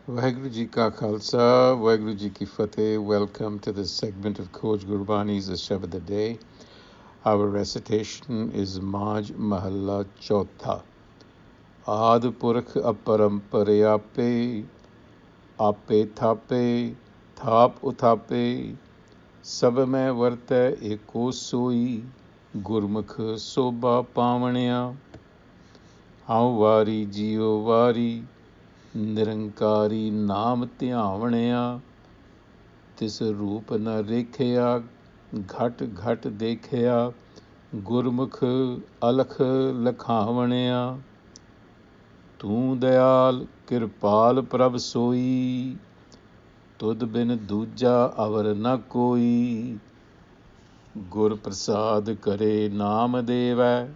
Waheguru Ji Ka Khalsa, Waheguru Ji Ki Fateh. Welcome to this segment of Coach Gurbani's a-sabad-a-day. Our recitation is Maj Mahalla Chautha. Aad Purakh Aprampar Aape, Aape Thape, Thap Uthape, Sab mein vartੈ eko soi, Gurmukh soba pavਣਿਆ. Hਉ ਵਾਰੀ ਜਿਉ ਵਾਰੀ, ਨਿਰੰਕਾਰੀ ਨਾਮ ਧਿਆਵਣਿਆ. ਤਿਸ ਰੂਪ ਨ ਰੇਖਿਆ, ਘਟ ਘਟ ਦੇਖਿਆ, ਗੁਰਮੁਖ ਅਲਖ ਲਖਾਵਣਿਆ. ਤੂੰ ਦਇਆਲ ਕਿਰਪਾਲ ਪ੍ਰਭ ਸੋਈ, ਤੁਧ ਬਿਨ ਦੂਜਾ ਅਵਰ ਨ ਕੋਈ. ਗੁਰ ਪ੍ਰਸਾਦ ਕਰੇ ਨਾਮ ਦੇਵੈ,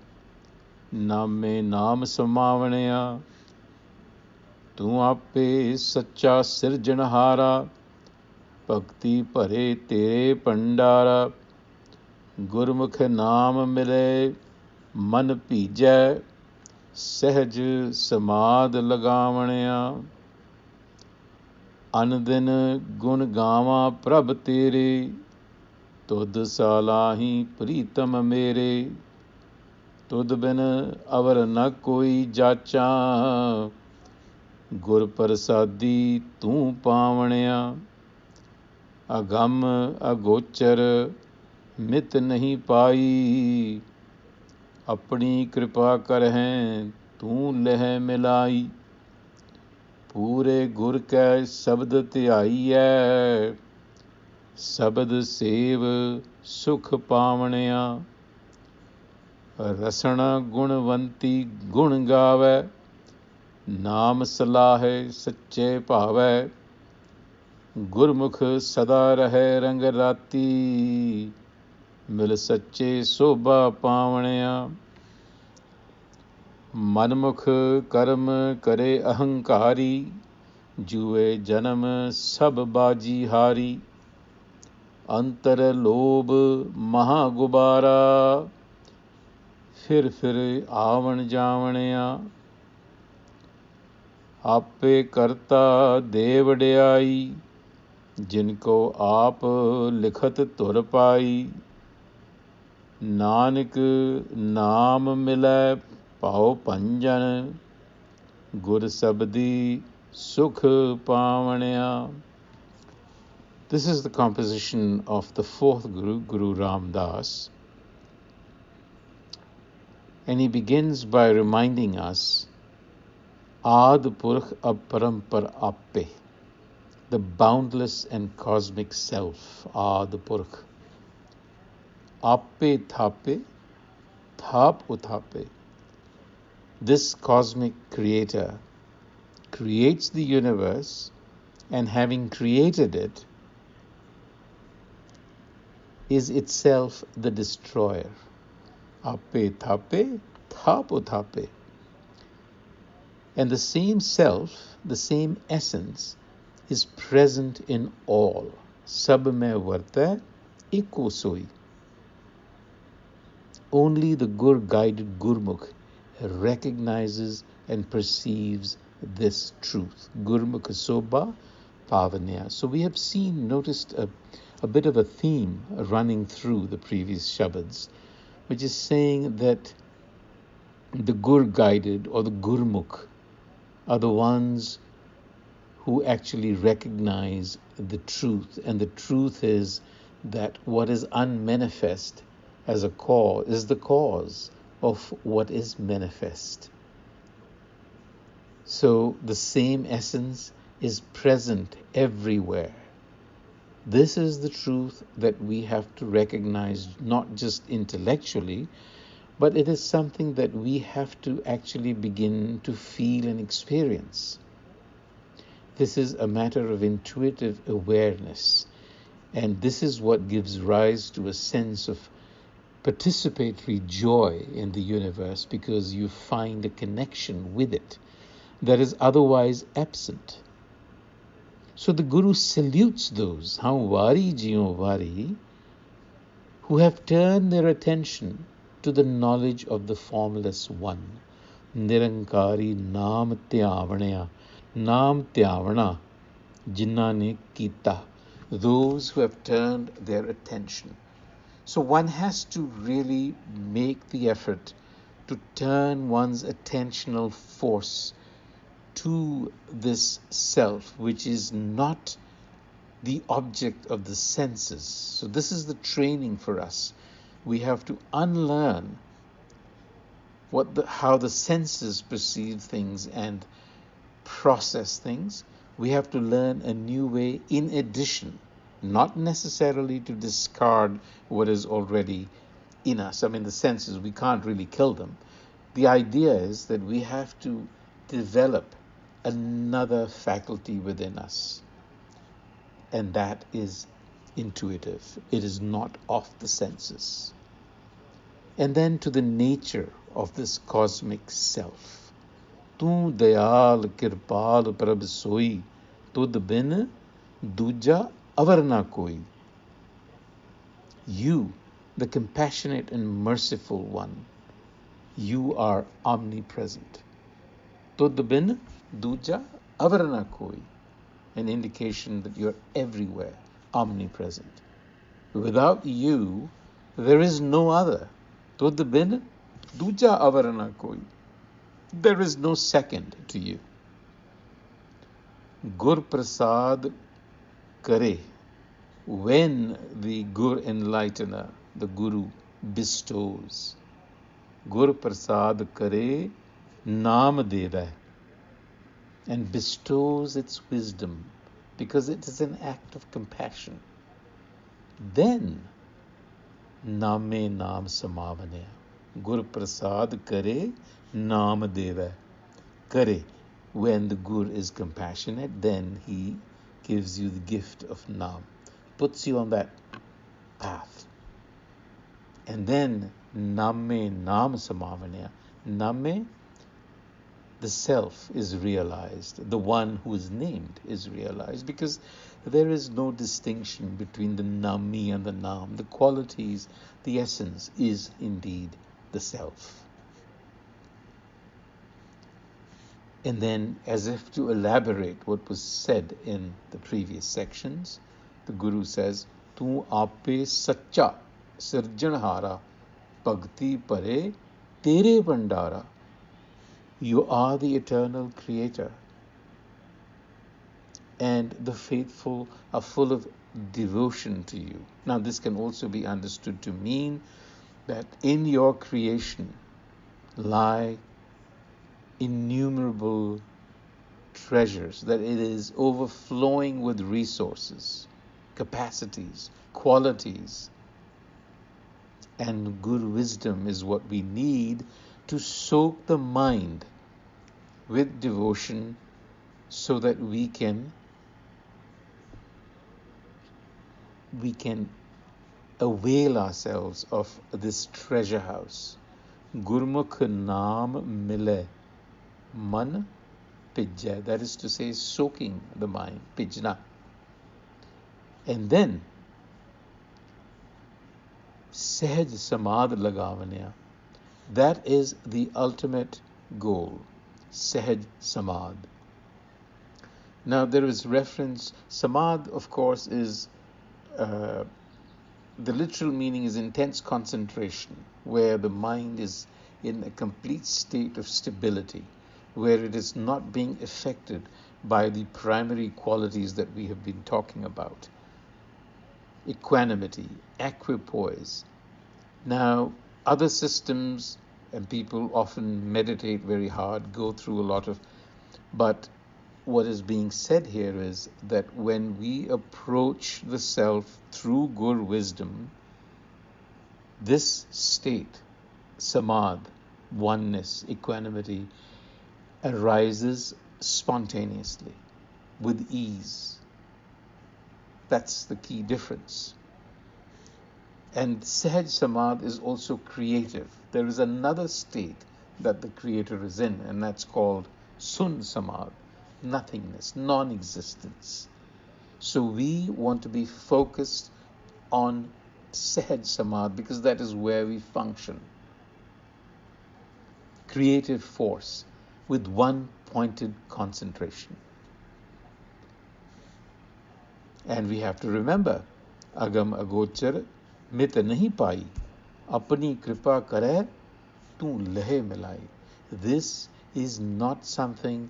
ਨਾਮੇ ਨਾਮ ਸਮਾਵਣਿਆ. ਤੂੰ ਆਪੇ ਸੱਚਾ ਸਿਰਜਣਹਾਰਾ, ਭਗਤੀ ਭਰੇ ਤੇਰੇ ਭੰਡਾਰਾ. ਗੁਰਮੁਖ ਨਾਮ ਮਿਲੇ ਮਨ ਭੀਜੈ, ਸਹਿਜ ਸਮਾਦ ਲਗਾਵਣਿਆ. ਅਨ ਦਿਨ ਗੁਣ ਗਾਵਾਂ ਪ੍ਰਭ ਤੇਰੇ, ਤੁਧ ਸਾਲਾਹੀ ਪ੍ਰੀਤਮ ਮੇਰੇ. ਤੁਧ ਬਿਨ ਅਵਰ ਨ ਕੋਈ ਜਾਚਾਂ, ਗੁਰ ਪ੍ਰਸਾਦੀ ਤੂੰ ਪਾਵਣਿਆ. ਅਗੰਮ ਅਗੋਚਰ ਮਿਤ ਨਹੀਂ ਪਾਈ, ਆਪਣੀ ਕਿਰਪਾ ਕਰਹਿ ਤੂੰ ਲਹਿ ਮਿਲਾਈ. ਪੂਰੇ ਗੁਰ ਕੈ ਸ਼ਬਦ ਧਿਆਈਐ, ਸ਼ਬਦ ਸੇਵ ਸੁਖ ਪਾਵਣਿਆ. ਰਸਣ ਗੁਣਵੰਤੀ ਗੁਣ ਗਾਵੈ, ਨਾਮ ਸਲਾਹੈ ਸੱਚੇ ਭਾਵੈ. ਗੁਰਮੁਖ ਸਦਾ ਰਹੇ ਰੰਗ ਰਾਤੀ, ਮਿਲ ਸੱਚੇ ਸੋਭਾ ਪਾਵਣਿਆ. ਮਨਮੁਖ ਕਰਮ ਕਰੇ ਅਹੰਕਾਰੀ, ਜੂਏ ਜਨਮ ਸਭ ਬਾਜੀ ਹਾਰੀ. ਅੰਤਰ ਲੋਭ ਮਹਾ ਗੁਬਾਰਾ, ਫਿਰ ਫਿਰ ਆਵਣ ਜਾਵਣਿਆ. ਆਪੇ ਕਰਤਾ ਦੇ ਵਡਿਆਈ, ਜਿਨ ਕੋ ਆਪ ਲਿਖਤ ਧੁਰ ਪਾਈ. ਨਾਨਕ ਨਾਮ ਮਿਲੈ ਭਾਉ ਭੰਜਨ, ਗੁਰ ਸਬਦੀ ਸੁਖ ਪਾਵਣਿਆ. This is the composition of the fourth Guru, Guru Ramdas. And he begins by reminding us, Aad Purakh Aprampar Aape, the boundless and cosmic self, Aad Purakh. Aape Thape, Thap Uthape. This cosmic creator creates the universe, and having created it, is itself the destroyer. Aape Thape, Thap Uthape. And the same self, the same essence, is present in all. Sab mein vartੈ eko soi. Only the Gur-guided Gurmukh recognizes and perceives this truth. Gurmukh soba pavanya. So we have noticed a bit of a theme running through the previous Shabads, which is saying that the Gur-guided or the Gurmukh are the ones who actually recognize the truth. And the truth is that what is unmanifest as a cause is the cause of what is manifest. So the same essence is present everywhere. This is the truth that we have to recognize, not just intellectually, but it is something that we have to actually begin to feel and experience. This is a matter of intuitive awareness, and this is what gives rise to a sense of participatory joy in the universe, because you find a connection with it that is otherwise absent. So the Guru salutes those, hau vari jiyo vari, who have turned their attention to the knowledge of the Formless One. Nirankari Naam Tyavanya. Naam tyavana, jinnah ne kita, those who have turned their attention. So one has to really make the effort to turn one's attentional force to this self, which is not the object of the senses. So this is the training for us. We have to unlearn how the senses perceive things and process things. We have to learn a new way in addition, not necessarily to discard what is already in us. I mean, the senses, we can't really kill them. The idea is that we have to develop another faculty within us, and that is intuitive. It is not of the senses. And then to the nature of this cosmic self. Tu dayal kirpal prabh soi, tud bin duja avar na koi. You, the compassionate and merciful one, you are omnipresent. Tud bin duja avar na koi. An indication that you're everywhere, omnipresent. Without you, there is no other. Tud bin duja avar na koi. There is no second to you. Gur prasad kare. When the Gur enlightener, the Guru, bestows. Gur prasad kare naam deva, and bestows its wisdom because it is an act of compassion. Then name naam samavane. Gur prasad kare naam deva. Kare. When the Gur is compassionate, then he gives you the gift of naam, puts you on that path. And then name naam samavane. Name, the self is realized, the one who is named is realized, because there is no distinction between the nami and the nam. The qualities, the essence is indeed the self. And then, as if to elaborate what was said in the previous sections, the Guru says, Tu aape sacha sirjanhara bhakti pare tere bandara. You are the eternal creator, and the faithful are full of devotion to you. Now, this can also be understood to mean that in your creation lie innumerable treasures, that it is overflowing with resources, capacities, qualities, and good wisdom is what we need to soak the mind with devotion so that we can avail ourselves of this treasure house. Gurmukh naam mile man pijja, that is to say, soaking the mind, pijna. And then sehaj samad lagavanya, that is the ultimate goal, sehaj samad. Now there is reference, samad of course is, the literal meaning is intense concentration, where the mind is in a complete state of stability, where it is not being affected by the primary qualities that we have been talking about. Equanimity, equipoise. Now, other systems, and people often meditate very hard, go through a lot of, but what is being said here is that when we approach the self through Gur wisdom, this state, samad, oneness, equanimity, arises spontaneously, with ease. That's the key difference. And Sahaj Samad is also creative. There is another state that the creator is in, and that's called Sun Samad, nothingness, non-existence. So we want to be focused on Sahaj Samad because that is where we function. Creative force. with one pointed concentration. And we have to remember, agam agochar mit nahi pai, apni kripa kare tu lehe milai. This is not something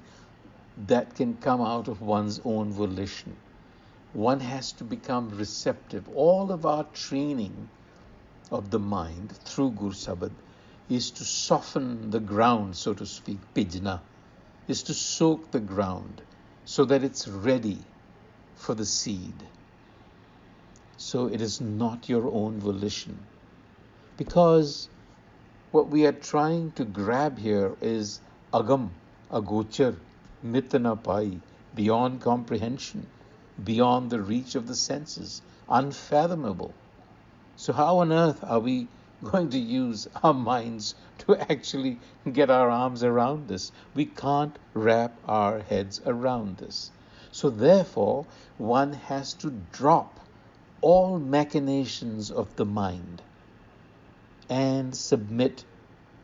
that can come out of one's own volition. One has to become receptive. All of our training of the mind through Gur Sabad is to soften the ground, so to speak, pijna, is to soak the ground so that it's ready for the seed. So it is not your own volition. Because what we are trying to grab here is agam, agochar, mitana pai, beyond comprehension, beyond the reach of the senses, unfathomable. So how on earth are we going to use our minds to actually get our arms around this? We can't wrap our heads around this. So therefore, one has to drop all machinations of the mind and submit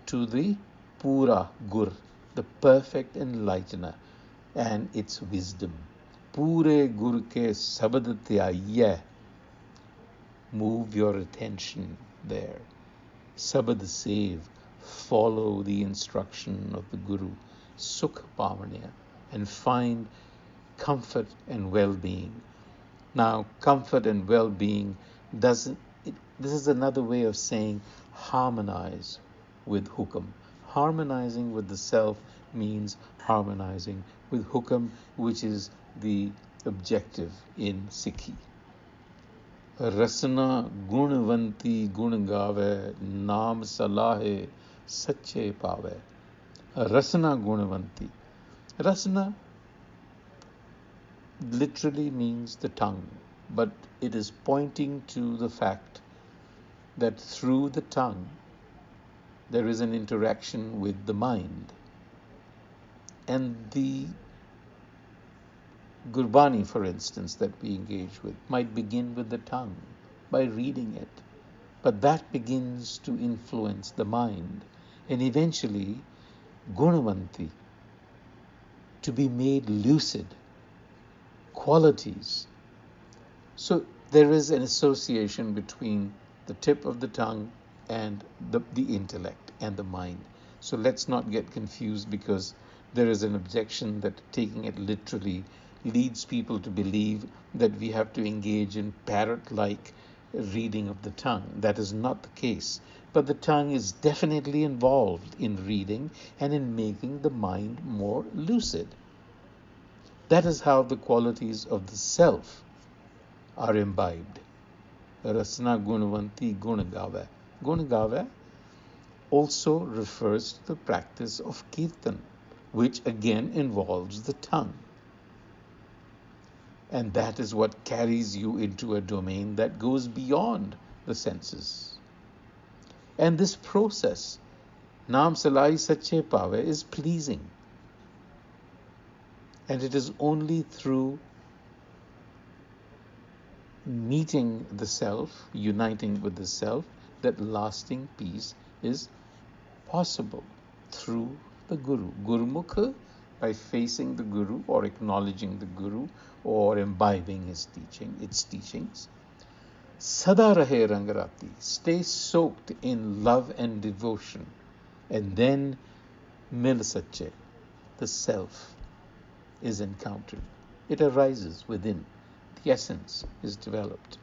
to the Pura Gur, the perfect enlightener, and its wisdom. Pure Gur ke a-sabad-a-day. Move your attention there. Sabad save. Follow the instruction of the Guru. Sukh pavanya. And find comfort and well-being. Now, comfort and well-being this is another way of saying harmonize with hukam. Harmonizing with the self means harmonizing with hukam, which is the objective in Sikhi. Rasana gunvanti gun gave, naam salahe sache pave. Rasana gunvanti. Rasana literally means the tongue, but it is pointing to the fact that through the tongue there is an interaction with the mind. And the Gurbani, for instance, that we engage with might begin with the tongue by reading it, but that begins to influence the mind, and eventually gunavanti, to be made lucid, qualities. So there is an association between the tip of the tongue and the intellect and the mind. So let's not get confused, because there is an objection that taking it literally leads people to believe that we have to engage in parrot-like reading of the tongue. That is not the case. But the tongue is definitely involved in reading and in making the mind more lucid. That is how the qualities of the self are imbibed. Rasana gunvanti gunagava. Gunagava also refers to the practice of kirtan, which again involves the tongue. And that is what carries you into a domain that goes beyond the senses. And this process, Naam Salai Sache Pave, is pleasing. And it is only through meeting the self, uniting with the self, that lasting peace is possible through the Guru. Gurmukha, by facing the Guru or acknowledging the Guru or imbibing its teachings. Sada rahe rangarati, stay soaked in love and devotion, and then mil sache, the self is encountered. It arises within. The essence is developed.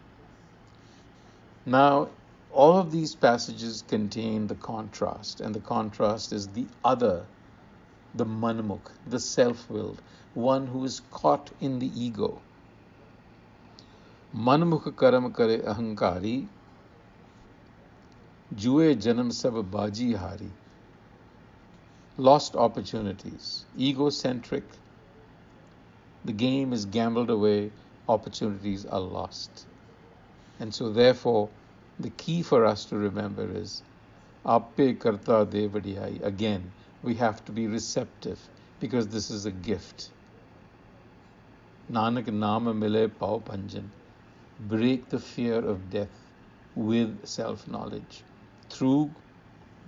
Now, all of these passages contain the contrast, and the contrast is the other, the manmukh, the self-willed, one who is caught in the ego. Manmukh karam kare ahankari, jue janam sab baji hari. Lost opportunities, egocentric. The game is gambled away, opportunities are lost. And so therefore, the key for us to remember is Aape karta de vadiyai. Again, we have to be receptive, because this is a gift. Nanak naam mile pau panjan. Break the fear of death with self-knowledge through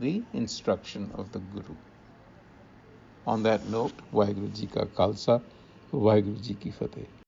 the instruction of the Guru. On that note, Waheguru Ji Ka Khalsa, Waheguru Ji Ki Fateh.